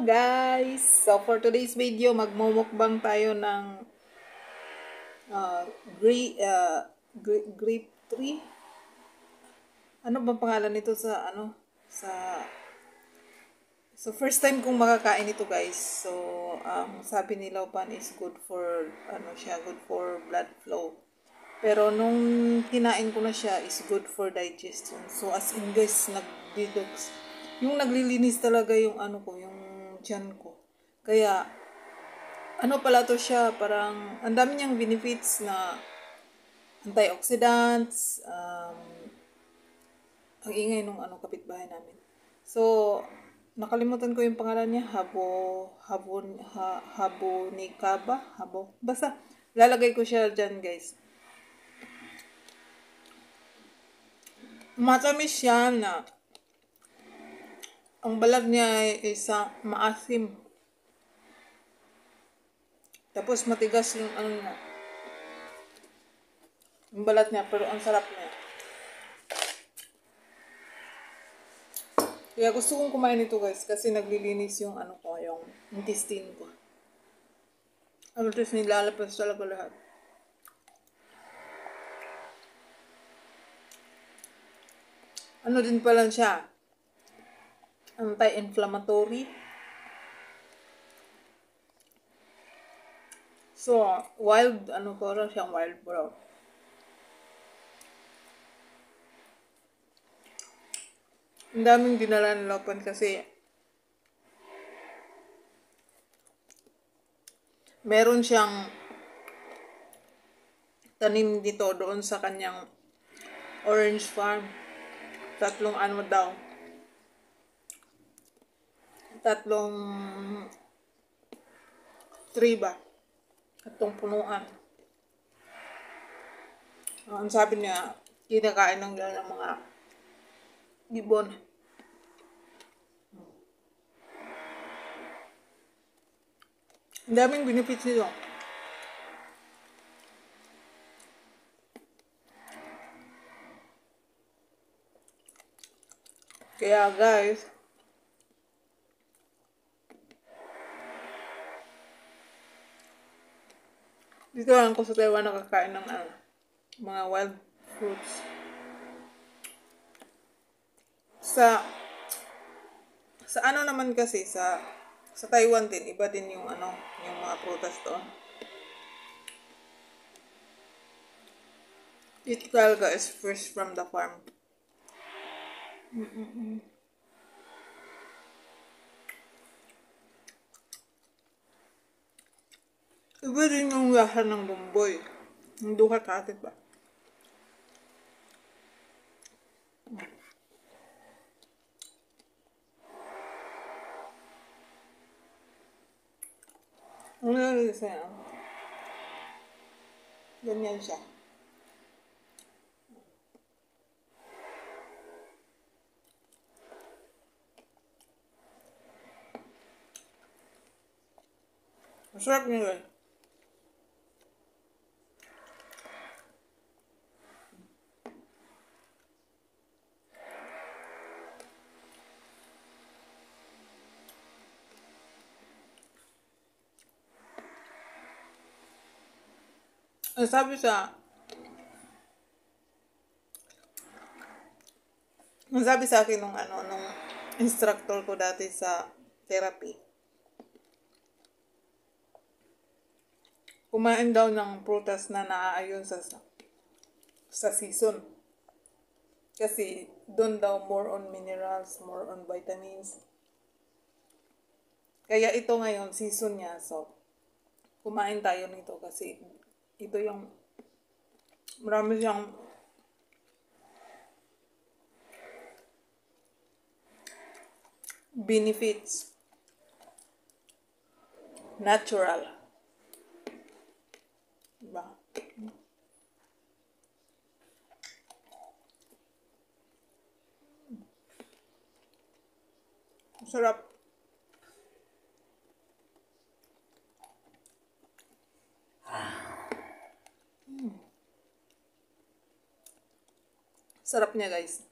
guys! So for today's video, magmumukbang tayo ng grape tree. Ano bang pangalan nito sa So first time kong makakain ito guys. So sabi ni Laupan is good for good for blood flow. Pero nung kinain ko na siya is good for digestion. So as in guys, nag-detox. Yung naglilinis talaga yung yung tiyan ko. Kaya pala to siya, parang ang dami niyang benefits na antioxidants, ang ingay nung kapitbahay namin. So nakalimutan ko yung pangalan niya, basta lalagay ko siya dyan guys. Matamis siya na ang balat niya ay maasim. Tapos matigas yung niya. Yung balat niya, pero ang sarap niya. Kaya gusto kong kumain ito guys kasi naglilinis yung yung intestine ko. Tapos nilalapas talaga lahat. Din pala siya, anti-inflammatory. So, wild, parang siyang wild bro. Ang daming dinala ng Laupan kasi meron siyang tanim dito doon sa kanyang orange farm. 3 daw. 3 tree ba? 3 punuan. Ang sabi niya, kinakain ng mga ibon. Ang daming benefits nito. Kaya guys, dito lang ako sa Taiwan nakakain ng mga wild fruits. Sa naman kasi sa Taiwan din, iba din yung yung mga prutas doon. It talaga is fresh from the farm. Iba din yung lasa ng bumboy. Yung duha katit ba? Ano yung isa yan? Ganyan siya. Masarap niya guys. Ang sabi sa akin nung instructor ko dati sa therapy, kumain daw ng prutas na naaayon sa season. Kasi doon daw more on minerals, more on vitamins. Kaya ito ngayon, season niya. So, kumain tayo nito kasi ito yung marami siyang benefits. Natural. Diba? Sarap. Sarap niya guys.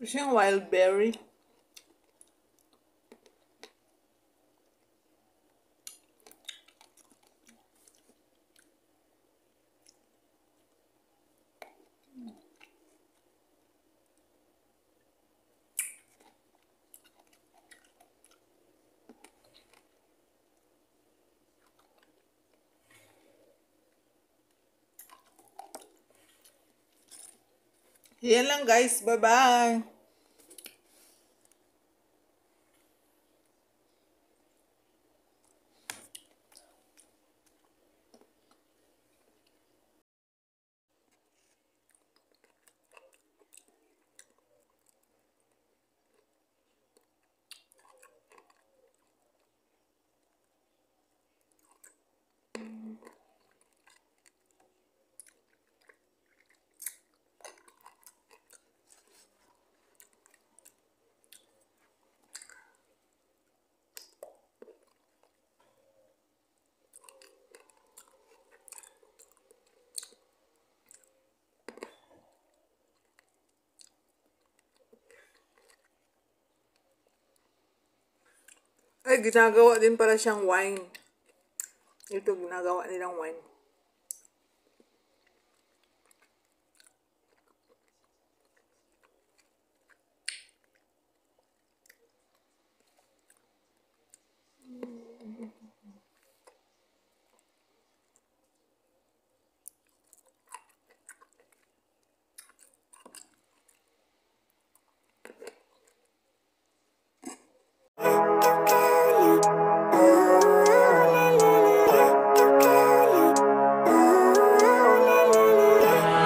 Siyang wild berry. Yan lang guys. Bye-bye. Ay, ginagawa din pala siyang wine. Ito, ginagawa nilang wine.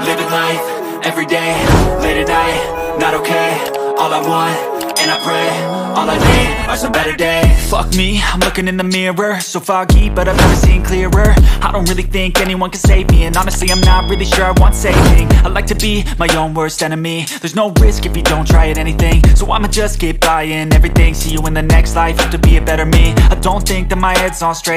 Living life, everyday, late at night, not okay. All I want, and I pray, all I need are some better days. Fuck me, I'm looking in the mirror, so foggy, but I've never seen clearer. I don't really think anyone can save me, and honestly I'm not really sure I want saving. I like to be my own worst enemy. There's no risk if you don't try at anything, so I'ma just keep buying everything. See you in the next life, have to be a better me. I don't think that my head's on straight.